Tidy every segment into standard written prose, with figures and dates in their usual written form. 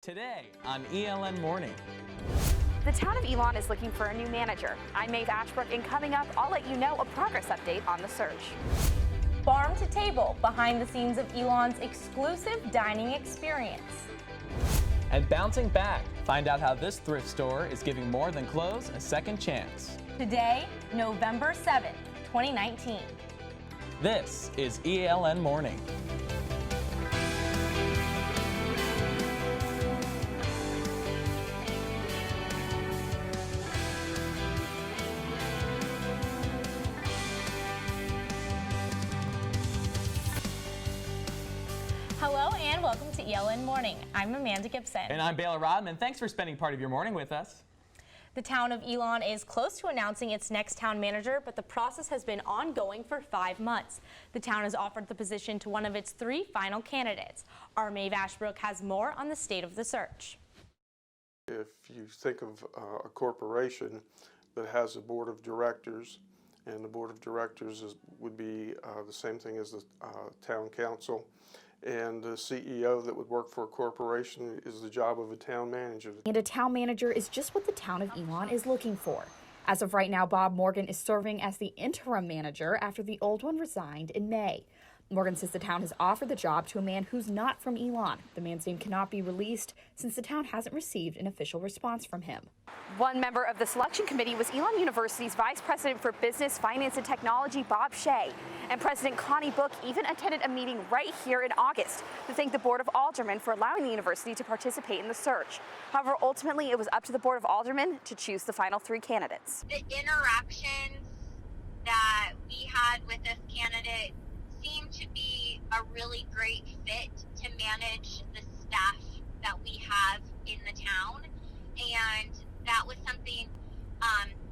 Today on ELN Morning. The town of Elon is looking for a new manager. I'm Maeve Ashbrook, and coming up, I'll let you know a progress update on the search. Farm to table, behind the scenes of Elon's exclusive dining experience. And bouncing back, find out how this thrift store is giving more than clothes a second chance. Today, November 7th, 2019. This is ELN Morning. Hello and welcome to ELN Morning. I'm Amanda Gibson. And I'm Baylor Rodman. Thanks for spending part of your morning with us. The town of Elon is close to announcing its next town manager, but the process has been ongoing for 5 months. The town has offered the position to one of its 3 final candidates. Our Maeve Ashbrook has more on the state of the search. If you think of a corporation that has a board of directors, and the board of directors would be the same thing as the town council, and the CEO that would work for a corporation is the job of a town manager. And a town manager is just what the town of Elon is looking for. As of right now, Bob Morgan is serving as the interim manager after the old one resigned in May. Morgan says the town has offered the job to a man who's not from Elon. The man's name cannot be released since the town hasn't received an official response from him. One member of the selection committee was Elon University's Vice President for Business, Finance, and Technology, Bob Shea. And President Connie Book even attended a meeting right here in August to thank the Board of Aldermen for allowing the university to participate in the search. However, ultimately, it was up to the Board of Aldermen to choose the final 3 candidates. The interactions that we had with this candidate seemed to be a really great fit to manage the staff that we have in the town, and that was something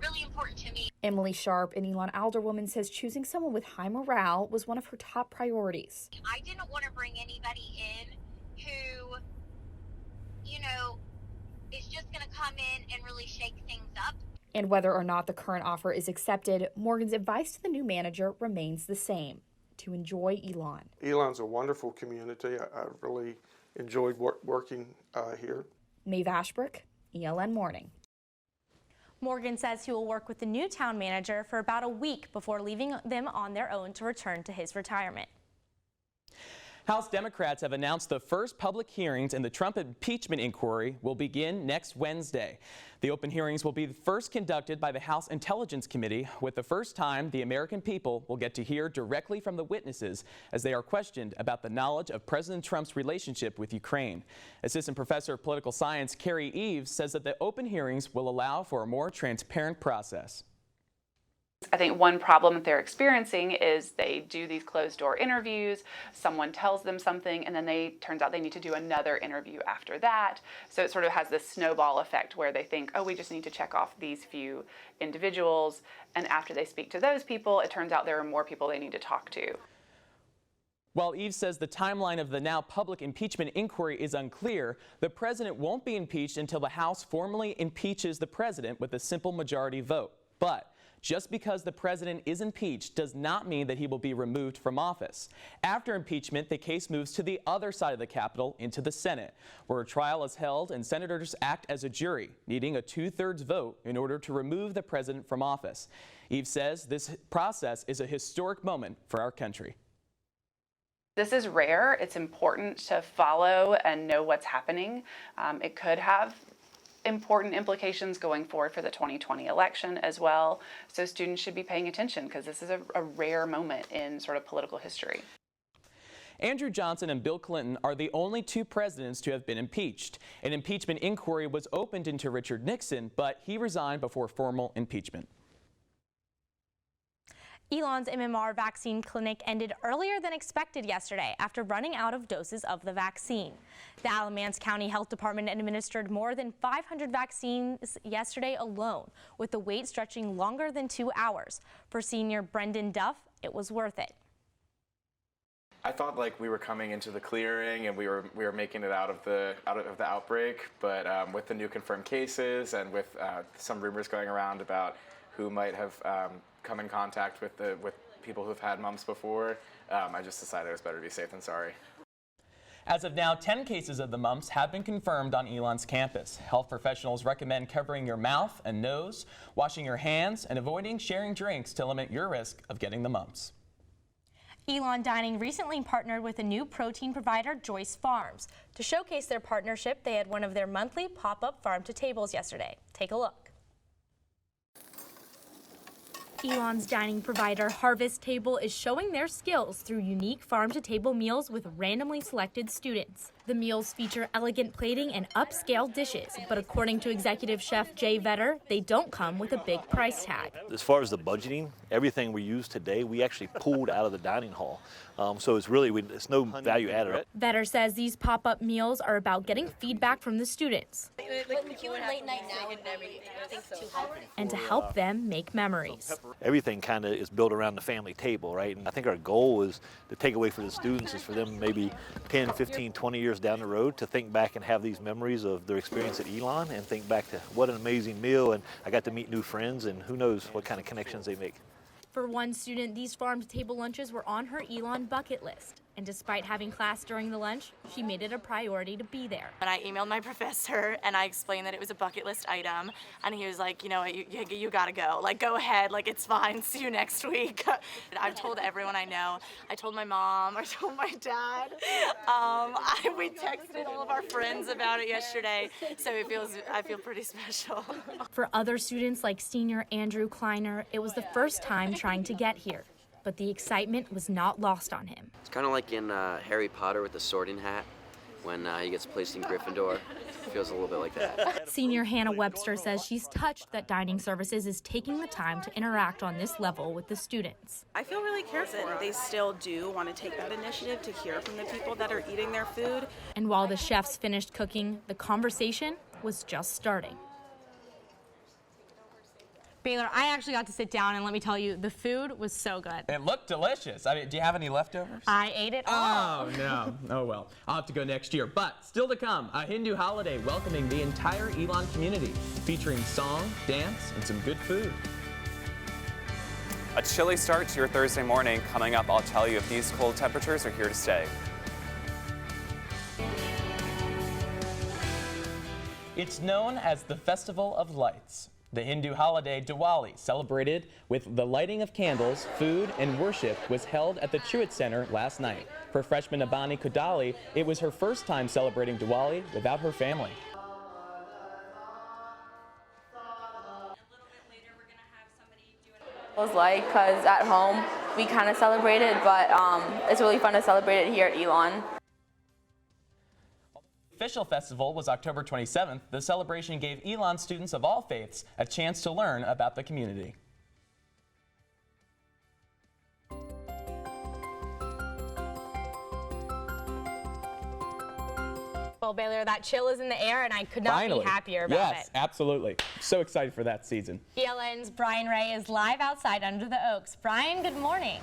really important to me. Emily Sharp, an Elon alderwoman, says choosing someone with high morale was one of her top priorities. I didn't want to bring anybody in who, is just going to come in and really shake things up. And whether or not the current offer is accepted, Morgan's advice to the new manager remains the same: to enjoy Elon. Elon's a wonderful community. I really enjoyed working here. Maeve Ashbrook, ELN Morning. Morgan says he will work with the new town manager for about a week before leaving them on their own to return to his retirement. House Democrats have announced the first public hearings in the Trump Impeachment Inquiry will begin next Wednesday. The open hearings will be first conducted by the House Intelligence Committee, with the first time the American people will get to hear directly from the witnesses as they are questioned about the knowledge of President Trump's relationship with Ukraine. Assistant Professor of Political Science Carrie Eves says that the open hearings will allow for a more transparent process. I think one problem that they're experiencing is they do these closed-door interviews, someone tells them something, and then turns out they need to do another interview after that. So it sort of has this snowball effect where they think, oh, we just need to check off these few individuals, and after they speak to those people, it turns out there are more people they need to talk to. While Eves says the timeline of the now public impeachment inquiry is unclear, the president won't be impeached until the House formally impeaches the president with a simple majority vote. But just because the president is impeached does not mean that he will be removed from office. After impeachment, the case moves to the other side of the Capitol, into the Senate, where a trial is held and senators act as a jury, needing a 2/3 vote in order to remove the president from office. Eve says this process is a historic moment for our country. This is rare. It's important to follow and know what's happening. It could have important implications going forward for the 2020 election as well. So students should be paying attention because this is a rare moment in sort of political history. Andrew Johnson and Bill Clinton are the only 2 presidents to have been impeached. An impeachment inquiry was opened into Richard Nixon, but he resigned before formal impeachment. Elon's MMR vaccine clinic ended earlier than expected yesterday after running out of doses of the vaccine. The Alamance County Health Department administered more than 500 vaccines yesterday alone, with the wait stretching longer than 2 hours. For senior Brendan Duff, it was worth it. I thought we were coming into the clearing and we were making it out of the outbreak, but with the new confirmed cases and with some rumors going around about who might have come in contact with people who've had mumps before, I just decided it was better to be safe than sorry. As of now, 10 cases of the mumps have been confirmed on Elon's campus. Health professionals recommend covering your mouth and nose, washing your hands, and avoiding sharing drinks to limit your risk of getting the mumps. Elon Dining recently partnered with a new protein provider, Joyce Farms. To showcase their partnership, they had one of their monthly pop-up farm-to-tables yesterday. Take a look. Elon's dining provider, Harvest Table, is showing their skills through unique farm-to-table meals with randomly selected students. The meals feature elegant plating and upscale dishes, but according to executive chef Jay Vetter, they don't come with a big price tag. As far as the budgeting, everything we use today, we actually pulled out of the dining hall. So it's really, it's no value added. Vetter says these pop-up meals are about getting feedback from the students and to help them make memories. Everything kind of is built around the family table, right? And I think our goal is the takeaway for the students is for them maybe 10, 15, 20 years down the road to think back and have these memories of their experience at Elon and think back to what an amazing meal, and I got to meet new friends, and who knows what kind of connections they make. For one student, these farm-to-table lunches were on her Elon bucket list. And despite having class during the lunch, she made it a priority to be there. And I emailed my professor and I explained that it was a bucket list item. And he was like, you know, you gotta go. Like, go ahead, like, it's fine, see you next week. I've told everyone I know. I told my mom, I told my dad. We texted all of our friends about it yesterday. So I feel pretty special. For other students like senior Andrew Kleiner, it was the first time trying to get here. But the excitement was not lost on him. It's kind of like in Harry Potter with the sorting hat when he gets placed in Gryffindor. It feels a little bit like that. Senior Hannah Webster says she's touched that Dining Services is taking the time to interact on this level with the students. I feel really cared for. They still do want to take that initiative to hear from the people that are eating their food. And while the chefs finished cooking, the conversation was just starting. Baylor, I actually got to sit down, and let me tell you, the food was so good. It looked delicious. I mean, do you have any leftovers? I ate it all. Oh, no. Oh, well. I'll have to go next year. But still to come, a Hindu holiday welcoming the entire Elon community, featuring song, dance, and some good food. A chilly start to your Thursday morning. Coming up, I'll tell you if these cold temperatures are here to stay. It's known as the Festival of Lights. The Hindu holiday Diwali, celebrated with the lighting of candles, food, and worship, was held at the Truett Center last night. For freshman Abani Kudali, it was her first time celebrating Diwali without her family. It was like, because at home we kind of celebrated, but it's really fun to celebrate it here at Elon. The official festival was October 27th. The celebration gave Elon students of all faiths a chance to learn about the community. Well, Baylor, that chill is in the air, and I could not be happier about it. Yes, absolutely. So excited for that season. ELN's Brian Ray is live outside under the Oaks. Brian, good morning.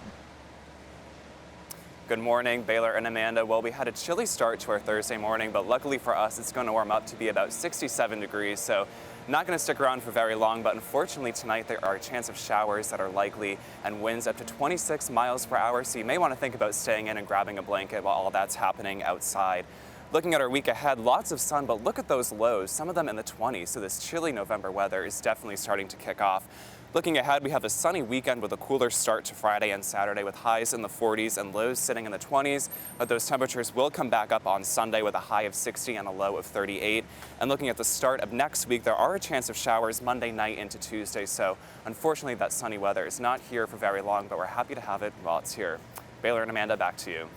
Good morning, Baylor and Amanda. Well, we had a chilly start to our Thursday morning, but luckily for us, it's going to warm up to be about 67 degrees, so not going to stick around for very long, but unfortunately tonight there are a chance of showers that are likely and winds up to 26 miles per hour, so you may want to think about staying in and grabbing a blanket while all that's happening outside. Looking at our week ahead, lots of sun, but look at those lows, some of them in the 20s, so this chilly November weather is definitely starting to kick off. Looking ahead, we have a sunny weekend with a cooler start to Friday and Saturday with highs in the 40s and lows sitting in the 20s, but those temperatures will come back up on Sunday with a high of 60 and a low of 38. And looking at the start of next week, there are a chance of showers Monday night into Tuesday, so unfortunately that sunny weather is not here for very long, but we're happy to have it while it's here. Baylor and Amanda, back to you.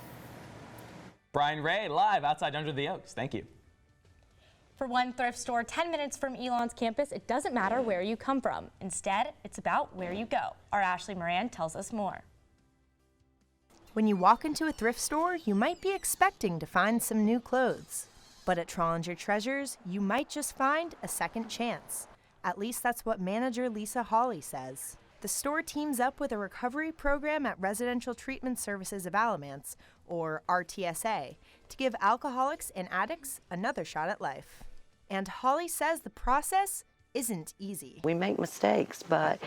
Brian Ray live outside under the Oaks. Thank you. For one thrift store 10 minutes from Elon's campus, it doesn't matter where you come from. Instead, it's about where you go. Our Ashley Moran tells us more. When you walk into a thrift store, you might be expecting to find some new clothes. But at Trollinger Treasures, you might just find a second chance. At least that's what manager Lisa Hawley says. The store teams up with a recovery program at Residential Treatment Services of Alamance, or RTSA, to give alcoholics and addicts another shot at life. And Holly says the process isn't easy. We make mistakes, but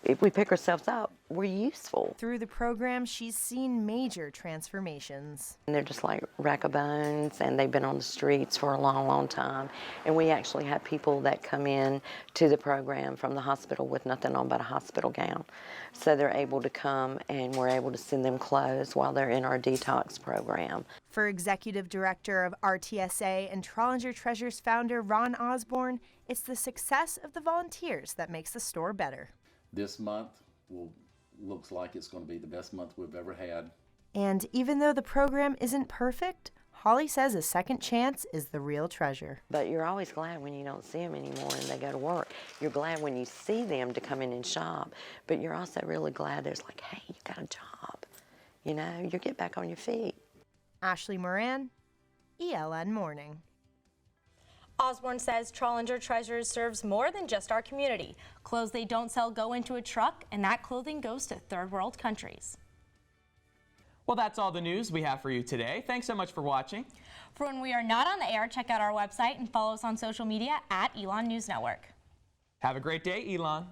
if we pick ourselves up, we're useful. Through the program, she's seen major transformations. And they're just like rack of bones, and they've been on the streets for a long, long time. And we actually have people that come in to the program from the hospital with nothing on but a hospital gown. So they're able to come, and we're able to send them clothes while they're in our detox program. For Executive Director of RTSA and Trollinger Treasures founder Ron Osborne, it's the success of the volunteers that makes the store better. This month looks like it's going to be the best month we've ever had. And even though the program isn't perfect, Holly says a second chance is the real treasure. But you're always glad when you don't see them anymore and they go to work. You're glad when you see them to come in and shop, but you're also really glad there's like, hey, you got a job. You know, you get back on your feet. Ashley Moran, ELN Morning. Osborne says Trollinger Treasures serves more than just our community. Clothes they don't sell go into a truck, and that clothing goes to third world countries. Well, that's all the news we have for you today. Thanks so much for watching. For when we are not on the air, check out our website and follow us on social media at Elon News Network. Have a great day, Elon.